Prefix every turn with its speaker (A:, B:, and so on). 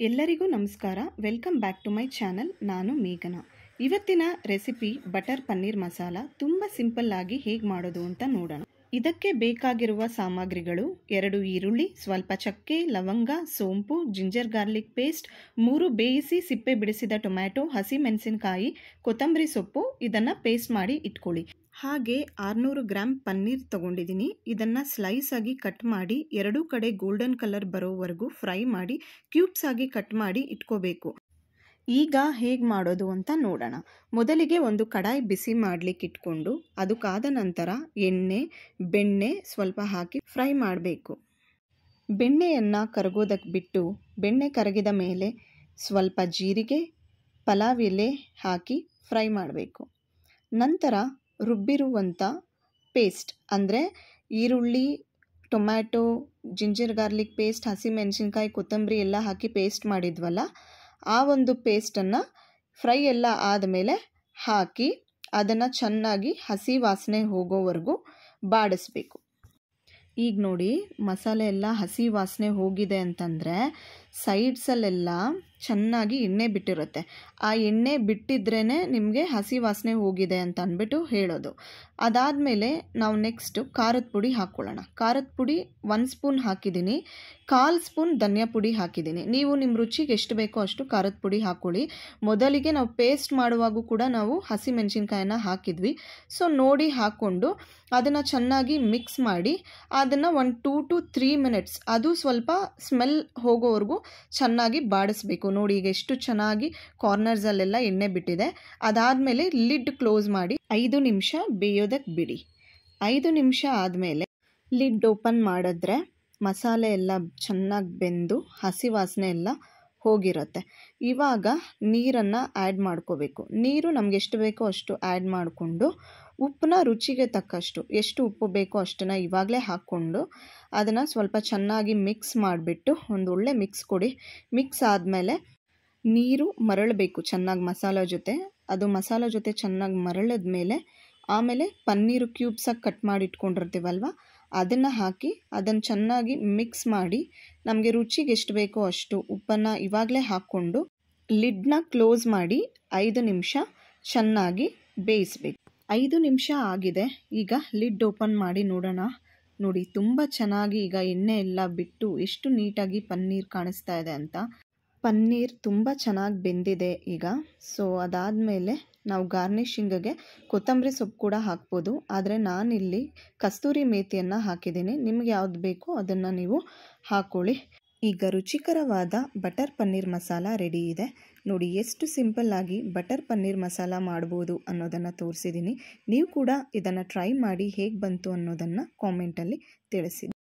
A: ಎಲ್ಲರಿಗೂ ನಮಸ್ಕಾರ. Welcome back to my channel. ನಾನು ಮೇಘನಾ. ಇವತ್ತಿನ ರೆಸಿಪಿ ಬಟರ್ ಪನ್ನೀರ್ ಮಸಾಲ ತುಂಬ ಸಿಂಪಲ್ ಆಗಿ ಹೇಗೆ ಮಾಡೋದು ಅಂತ ನೋಡೋಣ. ಇದಕ್ಕೆ ಬೇಕಾಗಿರುವ ಸಾಮಗ್ರಿಗಳು: 2 ಈರುಳ್ಳಿ, ಸ್ವಲ್ಪ ಚಕ್ಕೆ, ಲವಂಗ, ಸೋಂಪು, ಜಿಂಜರ್ ಗಾರ್ಲಿಕ್ ಪೇಸ್ಟ್, 3 ಬೇಯಿಸಿ ಸಿಪ್ಪೆ ಬಿಡಿಸಿದ ಟೊಮ್ಯಾಟೊ, ಹಸಿ ಮೆಣಸಿನಕಾಯಿ, ಕೊತ್ತಂಬರಿ ಸೊಪ್ಪು. ಇದನ್ನು ಪೇಸ್ಟ್ ಮಾಡಿ ಇಟ್ಕೊಳ್ಳಿ. ಹಾಗೆ 600 ಗ್ರಾಮ್ ಪನ್ನೀರ್ ತಗೊಂಡಿದ್ದೀನಿ. ಇದನ್ನು ಸ್ಲೈಸ್ ಆಗಿ ಕಟ್ ಮಾಡಿ 2 ಕಡೆ ಗೋಲ್ಡನ್ ಕಲರ್ ಬರೋವರೆಗೂ ಫ್ರೈ ಮಾಡಿ ಕ್ಯೂಬ್ಸ್ ಆಗಿ ಕಟ್ ಮಾಡಿ ಇಟ್ಕೋಬೇಕು. ಈಗ ಹೇಗೆ ಮಾಡೋದು ಅಂತ ನೋಡೋಣ. ಮೊದಲಿಗೆ ಒಂದು ಕಡಾಯಿ ಬಿಸಿ ಮಾಡಲಿಕ್ಕೆ ಇಟ್ಕೊಂಡು ಅದು ಕಾದ ನಂತರ ಎಣ್ಣೆ, ಬೆಣ್ಣೆ ಸ್ವಲ್ಪ ಹಾಕಿ ಫ್ರೈ ಮಾಡಬೇಕು. ಬೆಣ್ಣೆಯನ್ನು ಕರಗೋದಕ್ಕೆ ಬಿಟ್ಟು ಬೆಣ್ಣೆ ಕರಗಿದ ಮೇಲೆ ಸ್ವಲ್ಪ ಜೀರಿಗೆ, ಪಲಾವ್ ಎಲೆ ಹಾಕಿ ಫ್ರೈ ಮಾಡಬೇಕು. ನಂತರ ರುಬ್ಬಿರುವಂಥ ಪೇಸ್ಟ್ ಅಂದರೆ ಈರುಳ್ಳಿ, ಟೊಮ್ಯಾಟೊ, ಜಿಂಜರ್ ಗಾರ್ಲಿಕ್ ಪೇಸ್ಟ್, ಹಸಿ ಮೆಣಸಿನ್ಕಾಯಿ, ಕೊತ್ತಂಬರಿ ಎಲ್ಲ ಹಾಕಿ ಪೇಸ್ಟ್ ಮಾಡಿದ್ವಲ್ಲ, ಆ ಒಂದು ಪೇಸ್ಟನ್ನು ಫ್ರೈ ಎಲ್ಲ ಆದಮೇಲೆ ಹಾಕಿ ಅದನ್ನು ಚೆನ್ನಾಗಿ ಹಸಿ ವಾಸನೆ ಹೋಗೋವರೆಗೂ ಬಾಡಿಸ್ಬೇಕು. ಈಗ ನೋಡಿ, ಮಸಾಲೆ ಎಲ್ಲ ಹಸಿ ವಾಸನೆ ಹೋಗಿದೆ ಅಂತಂದರೆ ಸೈಡ್ಸಲ್ಲೆಲ್ಲ ಚೆನ್ನಾಗಿ ಎಣ್ಣೆ ಬಿಟ್ಟಿರುತ್ತೆ. ಆ ಎಣ್ಣೆ ಬಿಟ್ಟಿದ್ರೇ ನಿಮಗೆ ಹಸಿ ವಾಸನೆ ಹೋಗಿದೆ ಅಂತ ಅಂದ್ಬಿಟ್ಟು ಹೇಳೋದು. ಅದಾದಮೇಲೆ ನಾವು ನೆಕ್ಸ್ಟು ಖಾರದ ಪುಡಿ ಹಾಕ್ಕೊಳ್ಳೋಣ. ಖಾರದ ಪುಡಿ 1 ಸ್ಪೂನ್ ಹಾಕಿದ್ದೀನಿ. 1/4 ಸ್ಪೂನ್ ಧನಿಯಾ ಪುಡಿ ಹಾಕಿದ್ದೀನಿ. ನೀವು ನಿಮ್ಮ ರುಚಿಗೆ ಎಷ್ಟು ಬೇಕೋ ಅಷ್ಟು ಖಾರದ ಪುಡಿ ಹಾಕ್ಕೊಳ್ಳಿ. ಮೊದಲಿಗೆ ನಾವು ಪೇಸ್ಟ್ ಮಾಡುವಾಗೂ ಕೂಡ ನಾವು ಹಸಿ ಮೆಣಸಿನ್ಕಾಯನ್ನು ಹಾಕಿದ್ವಿ. ಸೊ ನೋಡಿ ಹಾಕ್ಕೊಂಡು ಅದನ್ನು ಚೆನ್ನಾಗಿ ಮಿಕ್ಸ್ ಮಾಡಿ ಅದನ್ನು 1 2 to 3 ಮಿನಿಟ್ಸ್ ಅದು ಸ್ವಲ್ಪ ಸ್ಮೆಲ್ ಹೋಗೋವರೆಗೂ ಚೆನ್ನಾಗಿ ಬಾಡಿಸ್ಬೇಕು. ನೋಡಿ, ಈಗ ಎಷ್ಟು ಚೆನ್ನಾಗಿ ಕಾರ್ನರ್ಸಲ್ಲೆಲ್ಲ ಎಣ್ಣೆ ಬಿಟ್ಟಿದೆ. ಅದಾದಮೇಲೆ ಲಿಡ್ ಕ್ಲೋಸ್ ಮಾಡಿ 5 ನಿಮಿಷ ಬೇಯೋದಕ್ಕೆ ಬಿಡಿ. 5 ನಿಮಿಷ ಆದಮೇಲೆ ಲಿಡ್ ಓಪನ್ ಮಾಡಿದ್ರೆ ಮಸಾಲೆ ಎಲ್ಲ ಚೆನ್ನಾಗಿ ಬೆಂದು ಹಸಿ ವಾಸನೆ ಎಲ್ಲ ಹೋಗಿರುತ್ತೆ. ಇವಾಗ ನೀರನ್ನು ಆ್ಯಡ್ ಮಾಡ್ಕೋಬೇಕು. ನೀರು ನಮ್ಗೆ ಎಷ್ಟು ಬೇಕೋ ಅಷ್ಟು ಆ್ಯಡ್ ಮಾಡಿಕೊಂಡು ಉಪ್ಪನ್ನ ರುಚಿಗೆ ತಕ್ಕಷ್ಟು, ಎಷ್ಟು ಉಪ್ಪು ಬೇಕೋ ಅಷ್ಟನ್ನು ಇವಾಗಲೇ ಹಾಕ್ಕೊಂಡು ಅದನ್ನು ಸ್ವಲ್ಪ ಚೆನ್ನಾಗಿ ಮಿಕ್ಸ್ ಮಾಡಿಬಿಟ್ಟು ಒಂದು ಒಳ್ಳೆ ಮಿಕ್ಸ್ ಕೊಡಿ. ಮಿಕ್ಸ್ ಆದಮೇಲೆ ನೀರು ಮರಳಬೇಕು ಚೆನ್ನಾಗಿ ಮಸಾಲ ಜೊತೆ. ಅದು ಮಸಾಲ ಜೊತೆ ಚೆನ್ನಾಗಿ ಮರಳಿದ ಮೇಲೆ ಆಮೇಲೆ ಪನ್ನೀರು ಕ್ಯೂಬ್ಸಾಗಿ ಕಟ್ ಮಾಡಿ ಇಟ್ಕೊಂಡಿರ್ತೀವಲ್ವ, ಅದನ್ನು ಹಾಕಿ ಅದನ್ನು ಚೆನ್ನಾಗಿ ಮಿಕ್ಸ್ ಮಾಡಿ ನಮಗೆ ರುಚಿಗೆ ಎಷ್ಟು ಬೇಕೋ ಅಷ್ಟು ಉಪ್ಪನ್ನು ಇವಾಗಲೇ ಹಾಕ್ಕೊಂಡು ಲಿಡ್ನ ಕ್ಲೋಸ್ ಮಾಡಿ 5 ನಿಮಿಷ ಚೆನ್ನಾಗಿ ಬೇಯಿಸಬೇಕು. 5 ನಿಮಿಷ ಆಗಿದೆ. ಈಗ ಲಿಡ್ ಓಪನ್ ಮಾಡಿ ನೋಡೋಣ. ನೋಡಿ, ತುಂಬ ಚೆನ್ನಾಗಿ ಈಗ ಎಣ್ಣೆ ಎಲ್ಲ ಬಿಟ್ಟು ಎಷ್ಟು ನೀಟಾಗಿ ಪನ್ನೀರ್ ಕಾಣಿಸ್ತಾ ಇದೆ ಅಂತ. ಪನ್ನೀರ್ ತುಂಬ ಚೆನ್ನಾಗಿ ಬೆಂದಿದೆ ಈಗ. ಸೊ ಅದಾದಮೇಲೆ ನಾವು ಗಾರ್ನಿಷಿಂಗಿಗೆ ಕೊತ್ತಂಬರಿ ಸೊಪ್ಪು ಕೂಡ ಹಾಕ್ಬೋದು. ಆದರೆ ನಾನಿಲ್ಲಿ ಕಸ್ತೂರಿ ಮೇಥಿಯನ್ನು ಹಾಕಿದ್ದೀನಿ. ನಿಮ್ಗೆ ಯಾವ್ದು ಬೇಕೋ ಅದನ್ನು ನೀವು ಹಾಕ್ಕೊಳ್ಳಿ. ಈಗ ರುಚಿಕರವಾದ ಬಟರ್ ಪನ್ನೀರ್ ಮಸಾಲ ರೆಡಿ ಇದೆ. ನೋಡಿ, ಎಷ್ಟು ಸಿಂಪಲ್ಲಾಗಿ ಬಟರ್ ಪನ್ನೀರ್ ಮಸಾಲ ಮಾಡ್ಬೋದು ಅನ್ನೋದನ್ನು ತೋರಿಸಿದ್ದೀನಿ. ನೀವು ಕೂಡ ಇದನ್ನು ಟ್ರೈ ಮಾಡಿ ಹೇಗೆ ಬಂತು ಅನ್ನೋದನ್ನು ಕಾಮೆಂಟಲ್ಲಿ ತಿಳಿಸಿ.